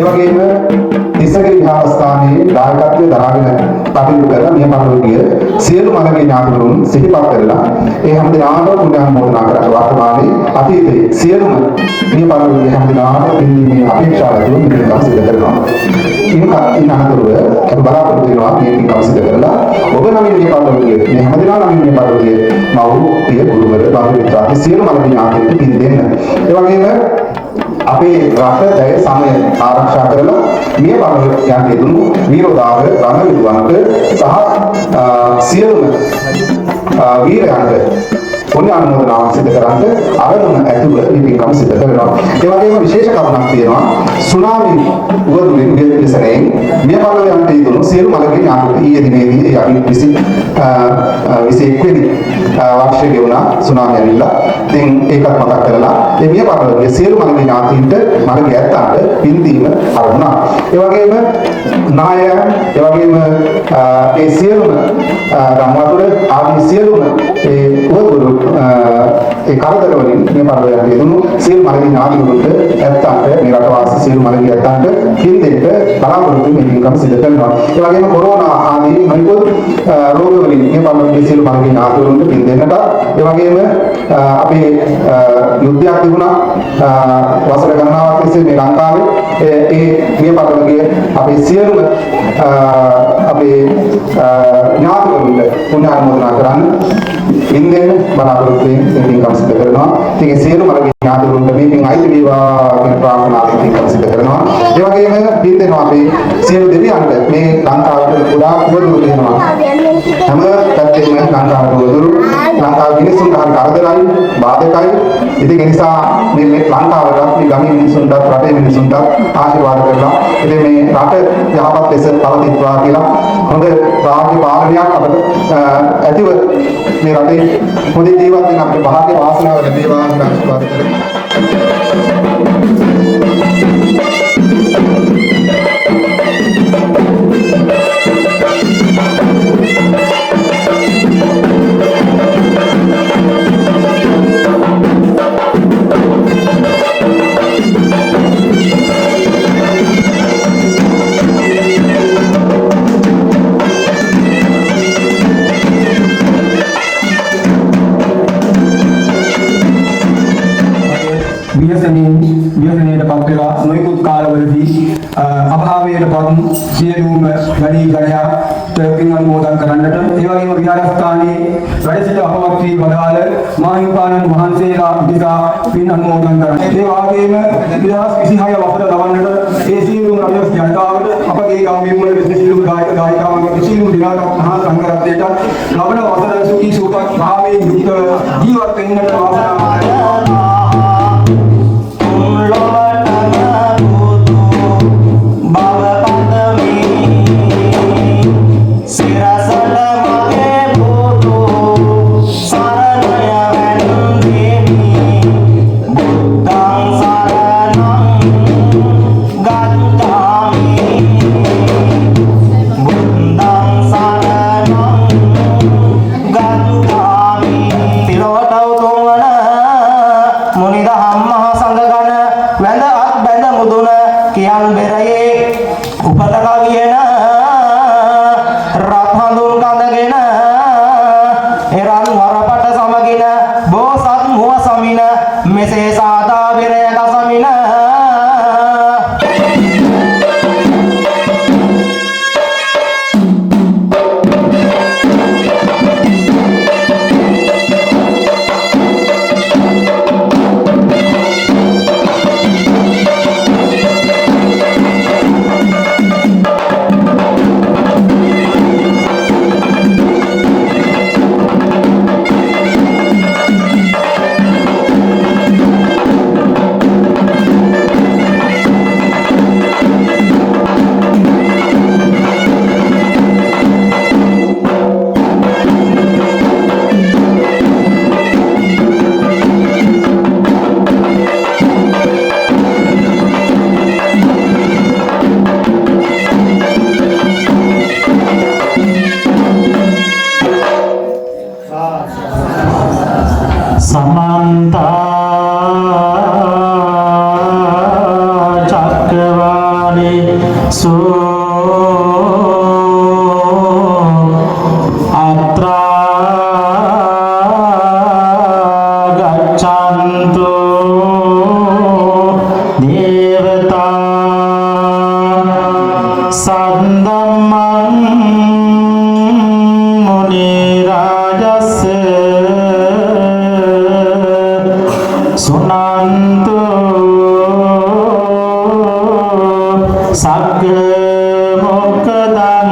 වගේම තිසගිරි විහාරස්ථානයේ දායකත්වය දරාගෙන කටයුතු කරන මේ පරිලෝකීය සියලු මළගිය ඥාතිවරුන් සිහිපත් කරලා ඒ හැමදෙනාම පුණ්‍යානුමෝදනා කරලා වර්තමානයේ අතීතයේ සියලුම මේ පරිලෝකීය හැමදෙනාම පින්දීමේ අපේක්ෂාව ඇතුළු පින්කම් සිදු කරනවා. ඉන් අනතුරුව අපි බලාපොරොත්තු වෙනවා මේ පින්කම් සිදු කරලා ඔබ නමින් මේ පරිලෝකීය මේ හැමදෙනා නමින් මේ පරිලෝකීය මව්පිය ගුරුවර බාහිර සියලු මළගිය ඥාතිවරුන්ට පින් දෙන්න. ඒ වගේම අපේ රට දැය සමය ආරක්ෂා කරලා මේ පරිලෝකයන්ට යෙදුණු වීරෝදාර රණ විදුවන්ට සහ සියලුම වීරයන්ට පුණ්‍යානුමෝදනාව සිදු කරන්ට අරමුණ ඇතුළ මේ පින්කම සිදු කරනවා. ඒ වගේම විශේෂ කරුණක් තියෙනවා. සුනාමි උවදුරින් විසරේ මේ පරිලෝකයන්ට යෙදුණු සියලු මළගිය ඥාතිවරුන් ඊයේ දිනේදී අපි 21 වෙනි වර්ෂයේ ගෙවුණා සුනාමි ඇවිල්ලා. ඉතින් ඒකත් මතක් කරලා මේ පරිලෝකයේ සියලු මළගිය ඥාතීන්ට මළගිය ඇත්තන්ට පින් දීම අරමුණා. ඒ වගේම නායකයන් ඒ වගේම ඒ සියලුම ගම්වතුර ආදී සියලුම ඒ උවදුරු ඒ කරදර වලින් මේ පරිලෝකයට යෙදුණු සියලු මළගිය ඥාතීන්ට ඇත්තන්ට මේ රටවාසී සියලු මළගිය ඇත්තන්ට පින් දෙන්න බලාපොරොත්තු වෙමින් පින්කම් සිදු කරනවා. ඒ වගේම කොරෝනා ආදී නොයෙකුත් රෝග වලින් මේ පරිලෝකයේ සියලු මළගිය ඥාතීන්ට පින් දෙන්නට ඒ වගේම අපේ යුද්ධයක් තිබුණා වසර ගණනාවක් තිස්සේ මේ ලංකාවේ ඒ මේ පරිලෝකයේ අපේ සියලුම අපේ ඥාතිවරුන්ට පුණ්‍යානුමෝදනා කරන්න ඉන්දෙන් බලාපොරොත්තු වෙන පින්කම් සිදු කරනවා. ඉතින් ඒ සියලු මළගිය ඥාතිවරුන්ට මේ පින් අයිති වේවා කියන ප්‍රාර්ථනාවෙන් පින්කම් සිදු කරනවා. ඒ වගේම පින් දෙනවා අපේ සියලු දෙවියන්ට මේ ලංකාවට ගොඩාක් උදව් දෙනවා. හැම පැත්තෙම ලංකාවට උදව් ලංකාවේ මිනිස්සුන්ට හරි කරදරයි බාධකයි. ඉතින් ඒ නිසා මේ ලංකාවට මේ ගමේ මිනිස්සුන්ට රටේ මිනිස්සුන්ට ආශිර්වාද කරලා ඉතින් මේ රට යහපත් ලෙස පවතිනවා කියලා හොඳ රාජ්‍ය පාලනයක් අපිට ඇතිව මේ රටේ හොඳ ජීවත් වෙන අපේ භාග්‍ය වාසනාව ලැබේවා කියලා ආශිර්වාද කරමි. ව්‍යසනයට පත් වෙලා නොයෙකුත් කාලවලදී අභාවයට පත් සියලුම වැඩි ගණයක් පින් අනුමෝදන් කරන්නට ඒ වගේම විහාරස්ථානයේ වැඩ සිට අපවත් වී වදාළ මාහිමිපාණන් වහන්සේලා දිසා පින් අනුමෝදන් කරන්න. ඒ වගේම 2026 වසර ලබන්නට ඒ සියලුම රජස් ජනතාවට අපගේ ගම්බිම් වල සියලුම ගායක ගායිකාවන් සියලුම දිනාට මහා සංඝරත්නයට ලබන වසර සුඛී සුවපත් භාවයෙන් යුක්ත ජීවත් වෙන්නට වාසනාව කාලේසු අත්‍රා ගච්ඡන්තු දේවතා සද්දම්මං මුනි රාජස්ස සුනන්තු සග්ග මොක්ඛදං